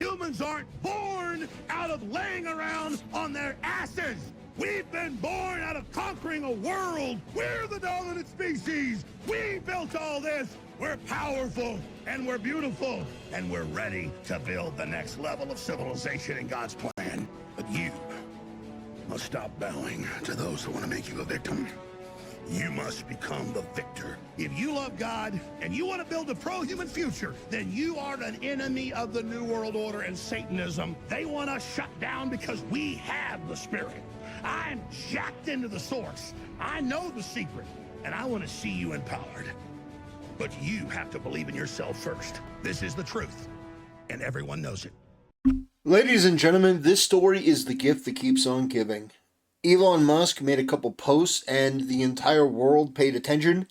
Humans aren't born out of laying around on their asses. We've been born out of conquering a world. We're the dominant species. We built all this. We're powerful, and we're beautiful, and we're ready to build the next level of civilization in God's plan. But you must stop bowing to those who want to make you a victim. You must become the victor. If you love God and you want to build a pro-human future, then you are an enemy of the New World Order and Satanism. They want us shut down because we have the spirit. I'm jacked into the source. I know the secret, and I want to see you empowered. But you have to believe in yourself first. This is the truth, and everyone knows it. Ladies and gentlemen, this story is the gift that keeps on giving. Elon Musk made a couple posts and the entire world paid attention.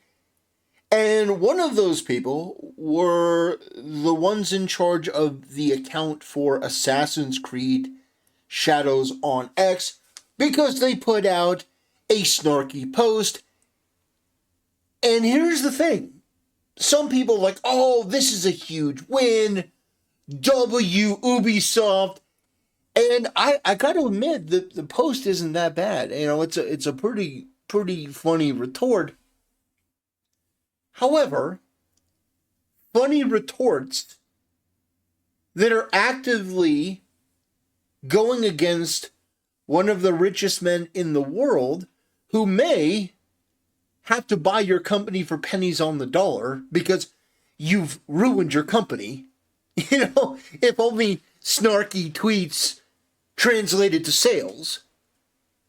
And one of those people were the ones in charge of the account for Assassin's Creed Shadows on X, because they put out a snarky post. And here's the thing. Some people are like, oh, this is a huge win. Ubisoft. And I got to admit that the post isn't that bad. You know, it's a pretty funny retort. However, funny retorts that are actively going against one of the richest men in the world, who may have to buy your company for pennies on the dollar because you've ruined your company. You know, if only snarky tweets translated to sales.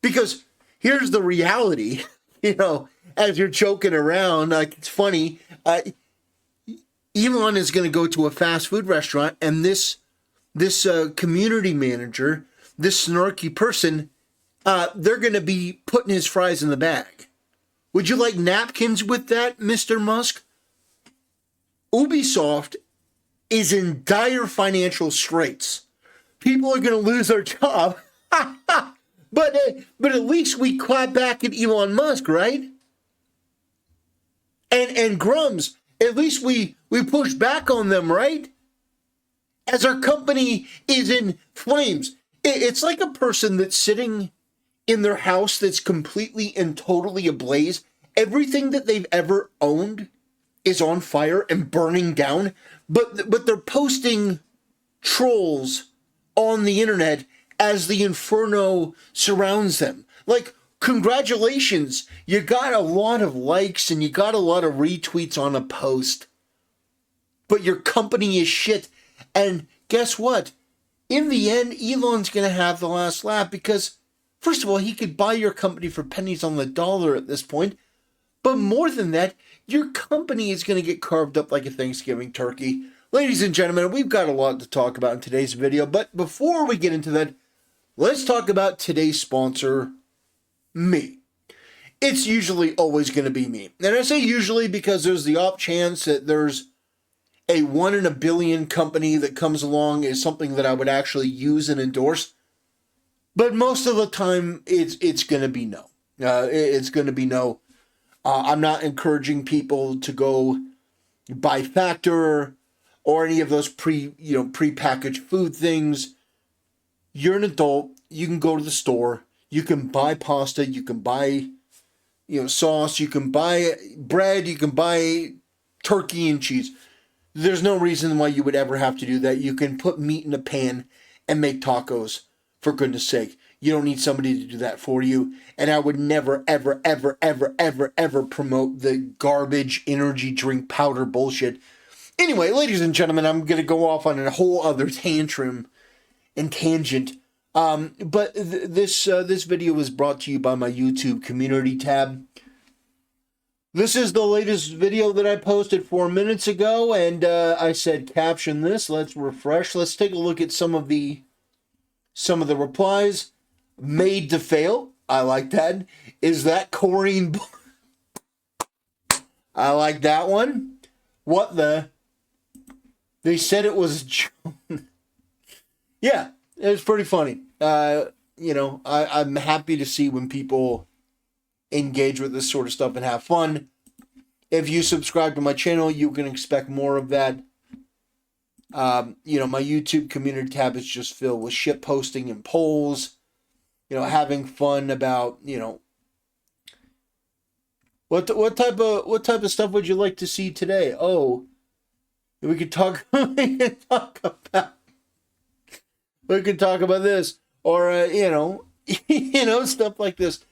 Because here's the reality, you know, as you're joking around, like, it's funny, Elon is going to go to a fast food restaurant, and this community manager, this snarky person, they're going to be putting his fries in the bag. Would you like napkins with that, Mr. Musk? Ubisoft is in dire financial straits. People are going to lose their job. But at least we clap back at Elon Musk, right? And Grums, at least we push back on them, right? As our company is in flames. It's like a person that's sitting in their house that's completely and totally ablaze. Everything that they've ever owned is on fire and burning down, but they're posting trolls on the internet as the inferno surrounds them. Like, congratulations, you got a lot of likes and you got a lot of retweets on a post, but your company is shit. And guess what? In the end, Elon's going to have the last laugh because, first of all, he could buy your company for pennies on the dollar at this point. But more than that, your company is going to get carved up like a Thanksgiving turkey. Ladies and gentlemen, we've got a lot to talk about in today's video. But before we get into that, let's talk about today's sponsor, me. It's usually always going to be me. And I say usually because there's the off chance that there's a 1 in a billion company that comes along is something that I would actually use and endorse. But most of the time, it's going to be no. It's going to be no. I'm not encouraging people to go buy Factor or any of those pre-packaged food things. You're an adult. You can go to the store. You can buy pasta. You can buy, sauce. You can buy bread. You can buy turkey and cheese. There's no reason why you would ever have to do that. You can put meat in a pan and make tacos, for goodness sake. You don't need somebody to do that for you. And I would never, ever, ever, ever, ever, ever promote the garbage energy drink powder bullshit. Anyway, ladies and gentlemen, I'm going to go off on a whole other tantrum and tangent. But this video was brought to you by my YouTube community tab. This is the latest video that I posted 4 minutes ago, and I said caption this. Let's refresh. Let's take a look at some of the replies. Made to fail. I like that. Is that Corrine? I like that one. What the? They said it was Joan. Yeah, it was pretty funny. I'm happy to see when people engage with this sort of stuff and have fun. If you subscribe to my channel, you can expect more of that. My YouTube community tab is just filled with shit posting and polls, having fun about, what type of stuff would you like to see today? Oh, we could talk about this, or stuff like this.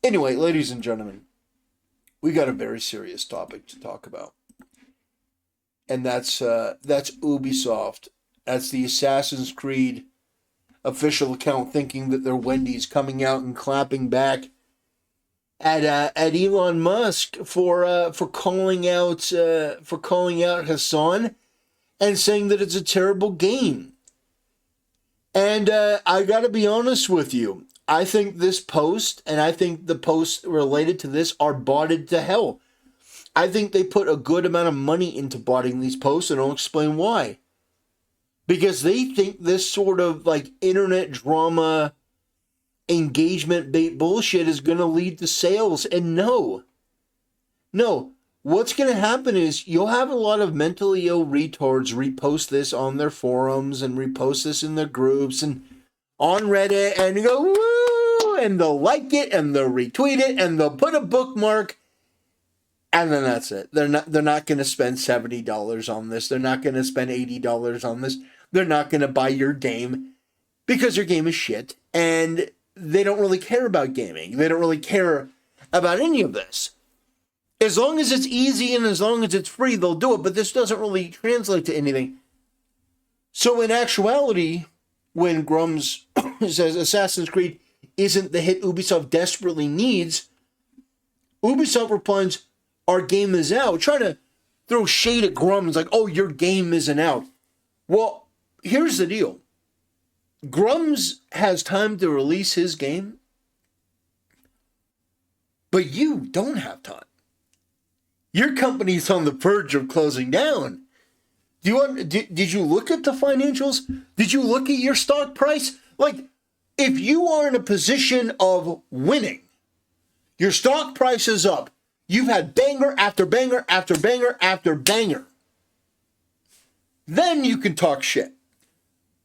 Anyway, ladies and gentlemen, we got a very serious topic to talk about. And that's Ubisoft. That's the Assassin's Creed official account thinking that they're Wendy's, coming out and clapping back at Elon Musk for calling out Hassan and saying that it's a terrible game. And I got to be honest with you. I think this post, and I think the posts related to this, are botted to hell. I think they put a good amount of money into botting these posts, and I'll explain why. Because they think this sort of like internet drama, engagement bait bullshit is going to lead to sales. And no. What's going to happen is you'll have a lot of mentally ill retards repost this on their forums and repost this in their groups and on Reddit and go, woo, and they'll like it and they'll retweet it and they'll put a bookmark. And then that's it. They're not going to spend $70 on this. They're not going to spend $80 on this. They're not going to buy your game because your game is shit. And they don't really care about gaming. They don't really care about any of this. As long as it's easy and as long as it's free, they'll do it. But this doesn't really translate to anything. So in actuality, when Grums says Assassin's Creed isn't the hit Ubisoft desperately needs, Ubisoft replies, our game is out, trying to throw shade at Grums like, oh, your game isn't out. Well, here's the deal. Grums has time to release his game, but you don't have time. Your company's on the verge of closing down. Did you look at the financials? Did you look at your stock price? Like, if you are in a position of winning, your stock price is up. You've had banger after banger after banger after banger. Then you can talk shit.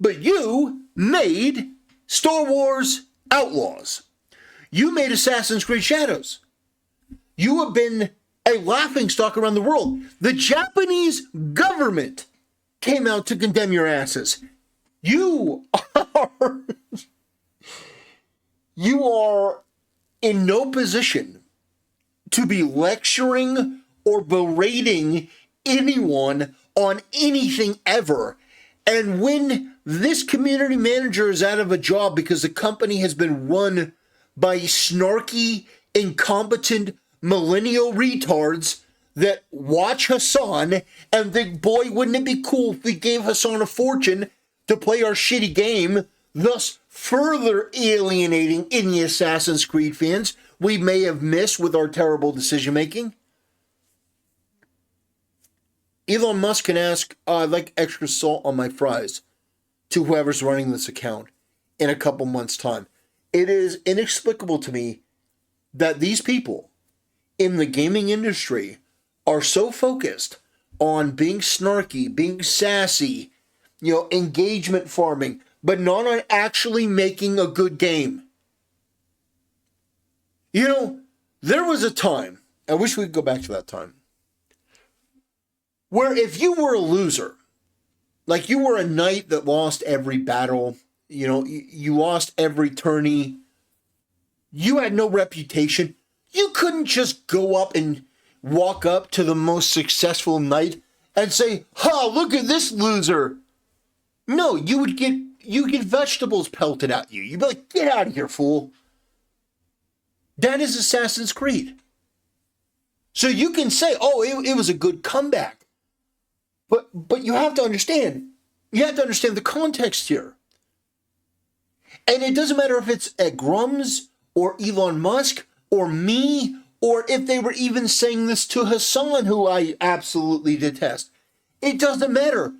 But you made Star Wars Outlaws. You made Assassin's Creed Shadows. You have been a laughingstock around the world. The Japanese government came out to condemn your asses. You are in no position to be lecturing or berating anyone on anything ever. And when this community manager is out of a job because the company has been run by snarky, incompetent, millennial retards that watch Hassan and think, boy, wouldn't it be cool if we gave Hassan a fortune to play our shitty game, thus further alienating any Assassin's Creed fans we may have missed with our terrible decision-making. Elon Musk can ask, I'd like extra salt on my fries, to whoever's running this account in a couple months' time. It is inexplicable to me that these people in the gaming industry are so focused on being snarky, being sassy, engagement farming, but not on actually making a good game. There was a time, I wish we could go back to that time, where if you were a loser, like you were a knight that lost every battle, you lost every tourney, you had no reputation, you couldn't just go up and walk up to the most successful knight and say, look at this loser. No, you get vegetables pelted at you. You'd be like, get out of here, fool. That is Assassin's Creed. So you can say, it was a good comeback. But you have to understand the context here. And it doesn't matter if it's at Grums or Elon Musk or me, or if they were even saying this to Hassan, who I absolutely detest. It doesn't matter.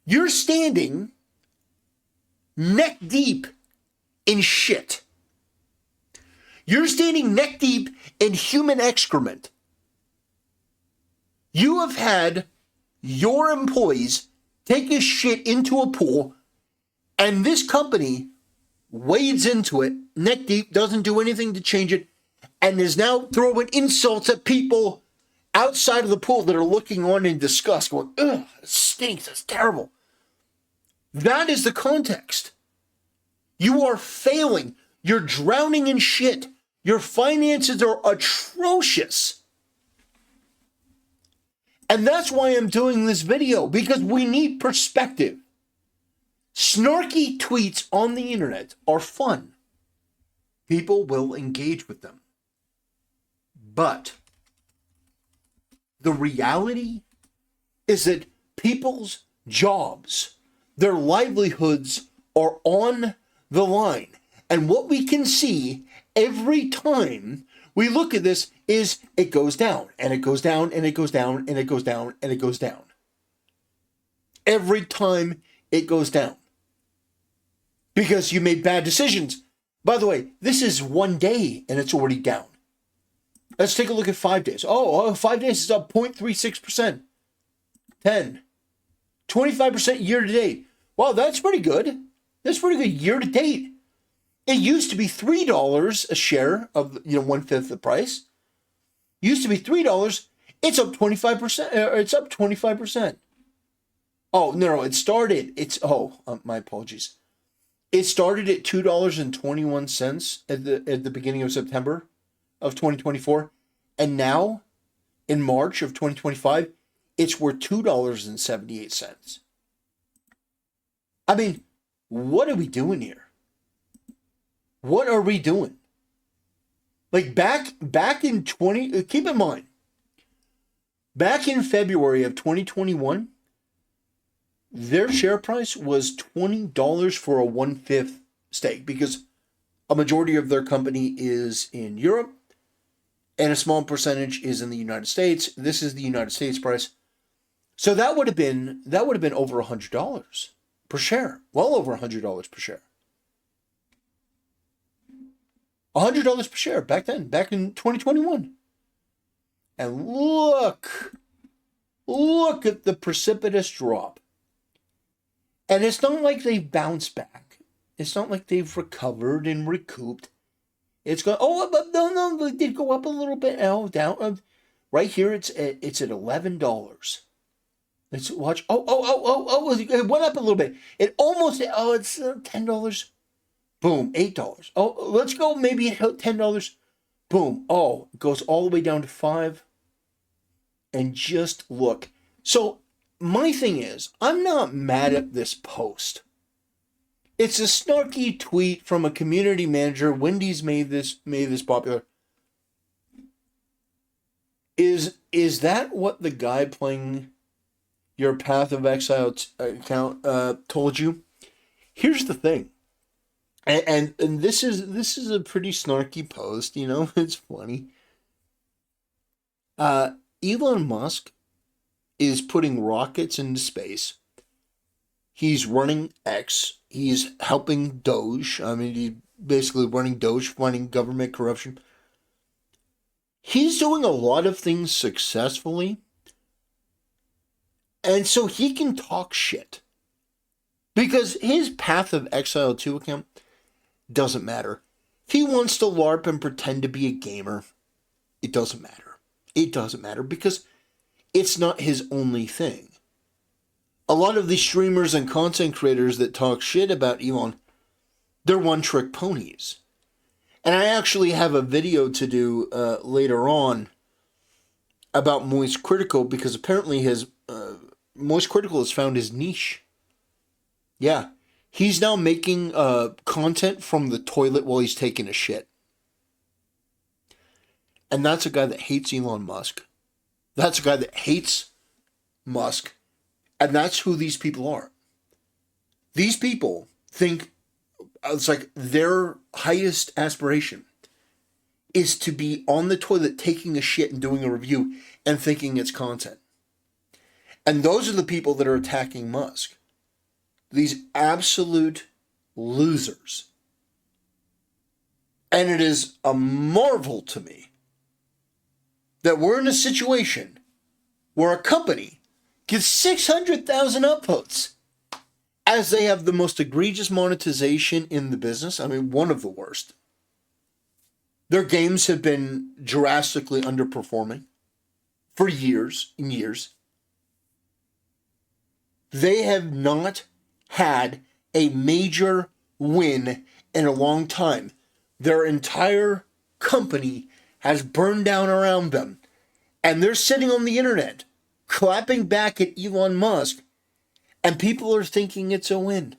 You're standing neck deep in shit. You're standing neck deep in human excrement. You have had your employees take his shit into a pool, and this company wades into it neck deep, doesn't do anything to change it, and is now throwing insults at people outside of the pool that are looking on in disgust, going, ugh, it stinks, it's terrible. That is the context. You are failing. You're drowning in shit. Your finances are atrocious. And that's why I'm doing this video, because we need perspective. Snarky tweets on the internet are fun. People will engage with them. But the reality is that people's jobs, their livelihoods are on the line. And what we can see every time we look at this is it goes down, and it goes down, and it goes down, and it goes down, and it goes down. Every time it goes down. Because you made bad decisions. By the way, this is 1 day and it's already down. Let's take a look at 5 days. 5 days is up 0.36%. 10. 25% year to date. Wow, that's pretty good. That's pretty good year to date. It used to be $3 a share of, 1/5 the price. Used to be $3. It's up 25%. It's up 25%. Oh, no, it started. My apologies. It started at $2.21 at the beginning of September of 2024. And now, in March of 2025, it's worth $2.78. I mean, what are we doing here? What are we doing? Like back in keep in mind, back in February of 2021, their share price was $20 for a 1/5 stake, because a majority of their company is in Europe and a small percentage is in the United States. This is the United States price. So that would have been over $100 per share. Well over $100 per share. $100 per share back then, back in 2021. And look at the precipitous drop. And it's not like they've bounced back. It's not like they've recovered and recouped. It's going, no, it did go up a little bit. Oh, down. Right here, it's at $11. Let's watch. It went up a little bit. It's $10. Boom, $8. Oh, let's go maybe $10. Boom. Oh, it goes all the way down to $5. And just look. So my thing is, I'm not mad at this post. It's a snarky tweet from a community manager. Wendy's made this popular. Is that what the guy playing your Path of Exile account told you? Here's the thing. And this is a pretty snarky post, it's funny. Elon Musk is putting rockets into space. He's running X. He's helping Doge. I mean, he's basically running Doge, fighting government corruption. He's doing a lot of things successfully. And so he can talk shit. Because his Path of Exile 2 account doesn't matter. If he wants to LARP and pretend to be a gamer, it doesn't matter. It doesn't matter because it's not his only thing. A lot of these streamers and content creators that talk shit about Elon, they're one-trick ponies. And I actually have a video to do later on about Moist Critical, because apparently his Moist Critical has found his niche. Yeah, he's now making content from the toilet while he's taking a shit. And that's a guy that hates Elon Musk. That's a guy that hates Musk. And that's who these people are. These people think it's like their highest aspiration is to be on the toilet taking a shit and doing a review and thinking it's content. And those are the people that are attacking Musk. These absolute losers. And it is a marvel to me that we're in a situation where a company gets 600,000 upvotes. As they have the most egregious monetization in the business. I mean, one of the worst. Their games have been drastically underperforming for years and years. They have not had a major win in a long time. Their entire company has burned down around them. And they're sitting on the internet, clapping back at Elon Musk, and people are thinking it's a win.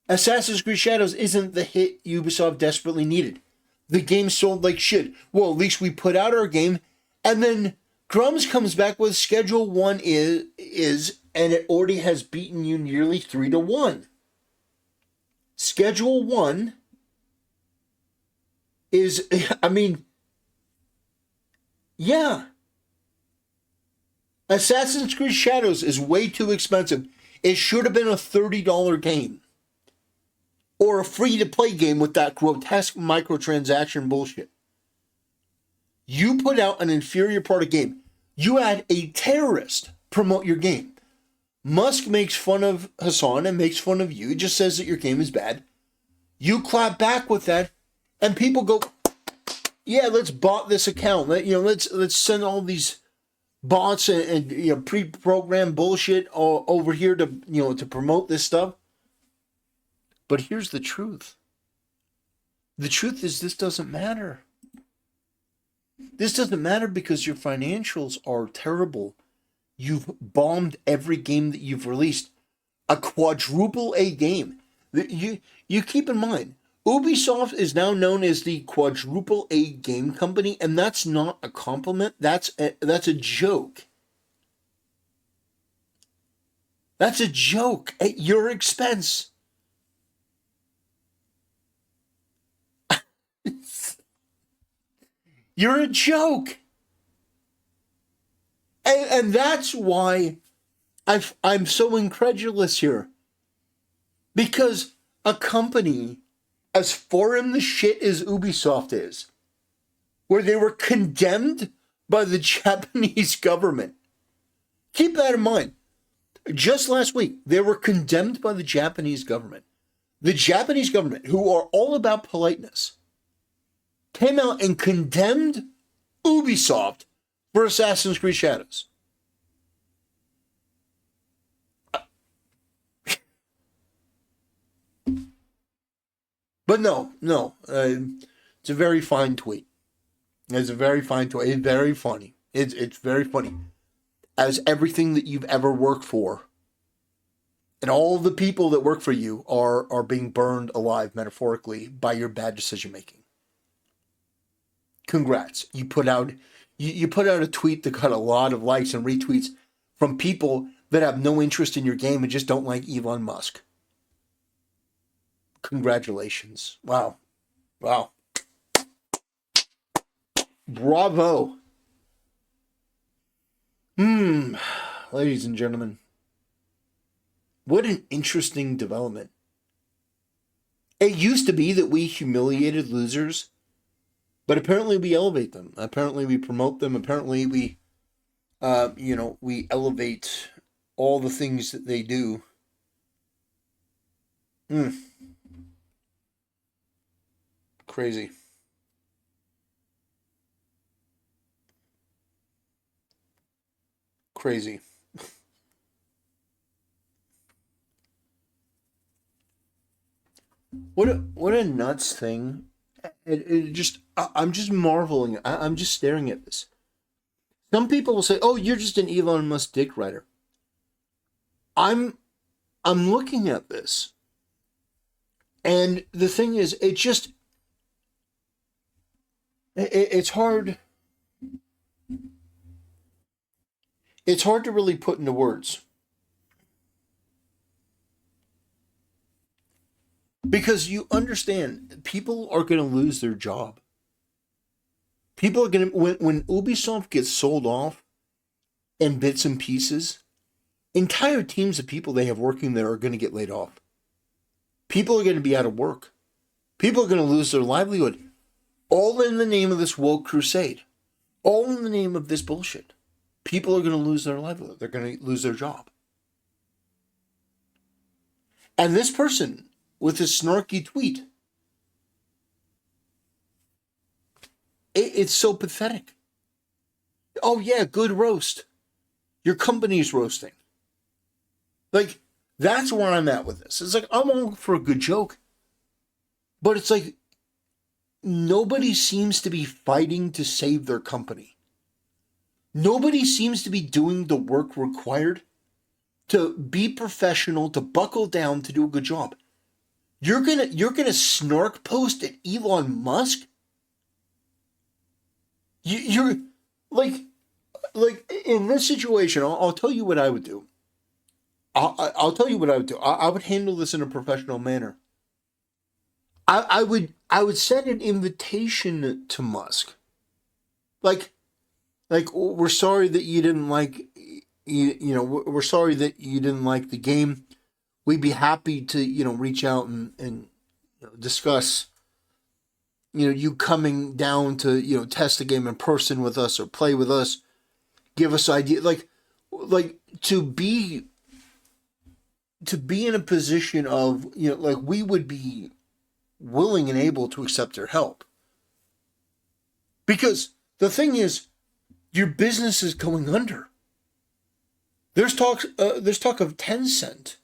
Assassin's Creed Shadows isn't the hit Ubisoft desperately needed. The game sold like shit. Well, at least we put out our game, and then Grum's comes back with Schedule 1 is and it already has beaten you nearly 3-1. Schedule 1 is, I mean, yeah. Assassin's Creed Shadows is way too expensive. It should have been a $30 game. Or a free-to-play game with that grotesque microtransaction bullshit. You put out an inferior product game. You had a terrorist promote your game. Musk makes fun of Hassan and makes fun of you. He just says that your game is bad. You clap back with that, and people go, yeah, let's bot this account. Let's send all these bots and pre-programmed bullshit over here to promote this stuff. But here's the truth. The truth is this doesn't matter. This doesn't matter because your financials are terrible. You've bombed every game that you've released. A quadruple A game. You keep in mind, Ubisoft is now known as the quadruple A game company, and that's not a compliment. That's a joke. That's a joke at your expense. You're a joke. And that's why I'm so incredulous here. Because a company as foreign the shit as Ubisoft is, where they were condemned by the Japanese government. Keep that in mind. Just last week, they were condemned by the Japanese government. The Japanese government, who are all about politeness, came out and condemned Ubisoft for Assassin's Creed Shadows. But no, it's a very fine tweet. It's a very fine tweet. It's very funny. It's very funny. As everything that you've ever worked for, and all the people that work for you are being burned alive, metaphorically, by your bad decision making. Congrats. You put out a tweet that got a lot of likes and retweets from people that have no interest in your game and just don't like Elon Musk. Congratulations. Wow. Bravo. Ladies and gentlemen, what an interesting development. It used to be that we humiliated losers, but apparently we elevate them. Apparently we promote them. Apparently we elevate all the things that they do. Crazy. Crazy. What a nuts thing. I'm just marveling. I'm just staring at this. Some people will say, "Oh, you're just an Elon Musk dick rider." I'm looking at this, and the thing is, it's hard. It's hard to really put into words. Because you understand, people are going to lose their job. People are going to, when Ubisoft gets sold off in bits and pieces, entire teams of people they have working there are going to get laid off. People are going to be out of work. People are going to lose their livelihood. All in the name of this woke crusade. All in the name of this bullshit. people are going to lose their livelihood. They're going to lose their job. And this person with his snarky tweet, it's so pathetic. Oh yeah, good roast. Your company's roasting. Like, that's where I'm at with this. It's like, I'm all for a good joke. But it's like, nobody seems to be fighting to save their company. Nobody seems to be doing the work required to be professional, to buckle down, to do a good job. You're gonna snark post at Elon Musk? You're like in this situation, I'll tell you what I would do. I'll tell you what I would do. I would handle this in a professional manner. I would send an invitation to Musk. Like we're sorry that you didn't like we're sorry that you didn't like the game. We'd be happy to reach out and discuss you coming down to test the game in person with us or play with us. Give us ideas like to be in a position of we would be willing and able to accept their help. Because the thing is, your business is going under. There's talk of Tencent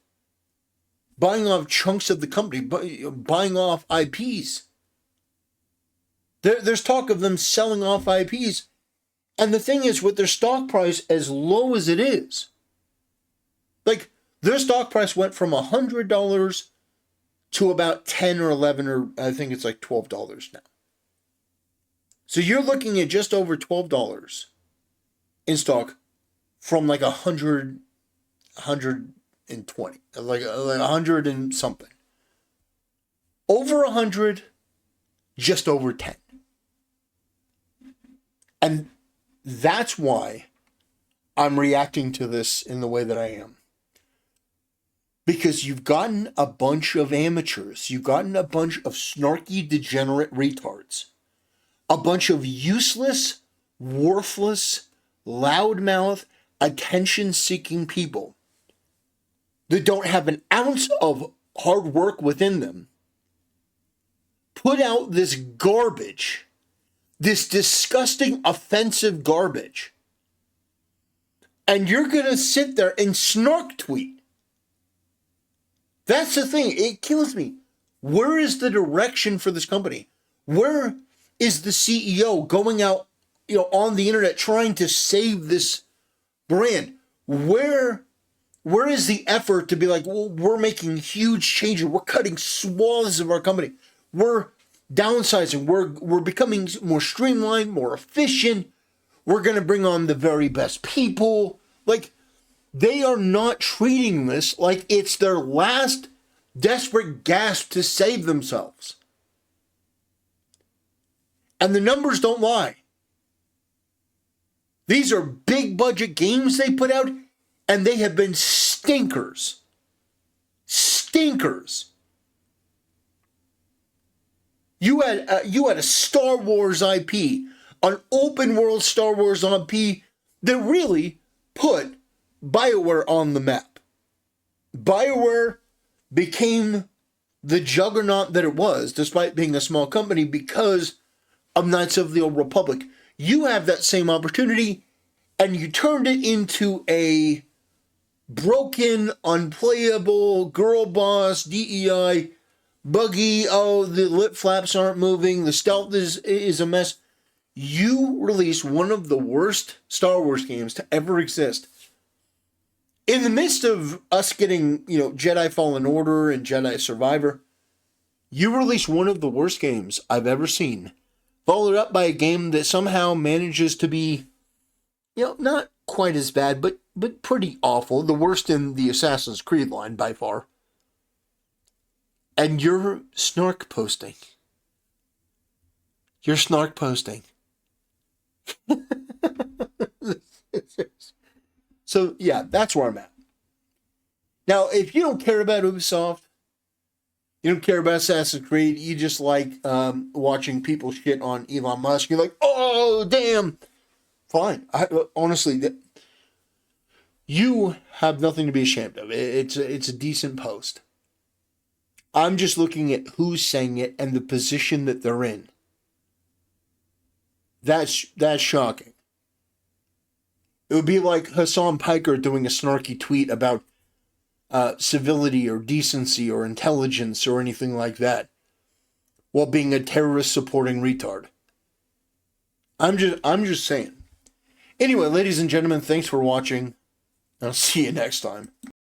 buying off chunks of the company, buying off IPs. There's talk of them selling off IPs. And the thing is, with their stock price as low as it is, like their stock price went from $100 to about $10 or $11 or I think it's like $12 now. So you're looking at just over $12 in stock from like 100, 120, like 100 and something. Over 100, just over 10. And that's why I'm reacting to this in the way that I am. Because you've gotten a bunch of amateurs. You've gotten a bunch of snarky, degenerate retards. A bunch of useless, worthless, loudmouth, attention-seeking people that don't have an ounce of hard work within them. Put out this garbage. This disgusting, offensive garbage. And you're going to sit there and snark tweet. That's the thing. It kills me. Where is the direction for this company? Where is the CEO going out, on the internet trying to save this brand? Where is the effort to be like, well, we're making huge changes. We're cutting swaths of our company. We're downsizing. We're becoming more streamlined, more efficient. We're going to bring on the very best people. Like, they are not treating this like it's their last desperate gasp to save themselves. And the numbers don't lie. These are big budget games they put out, and they have been stinkers. Stinkers. You had a Star Wars IP, an open world Star Wars IP that really put BioWare on the map. BioWare became the juggernaut that it was, despite being a small company, because of Knights of the Old Republic. You have that same opportunity, and you turned it into a broken, unplayable, girl boss, DEI, buggy, the lip flaps aren't moving, the stealth is a mess. You released one of the worst Star Wars games to ever exist. In the midst of us getting, Jedi Fallen Order and Jedi Survivor, you released one of the worst games I've ever seen, followed up by a game that somehow manages to be, not quite as bad, but pretty awful. The worst in the Assassin's Creed line by far. And you're snark posting. You're snark posting. So, yeah, that's where I'm at. Now, if you don't care about Ubisoft, you don't care about Assassin's Creed, you just like watching people shit on Elon Musk, you're like, oh, damn. Fine. Honestly, You have nothing to be ashamed of. It's a decent post. I'm just looking at who's saying it and the position that they're in. That's shocking. It would be like Hassan Piker doing a snarky tweet about civility or decency or intelligence or anything like that, while being a terrorist supporting retard. I'm just saying. Anyway, ladies and gentlemen, thanks for watching. I'll see you next time.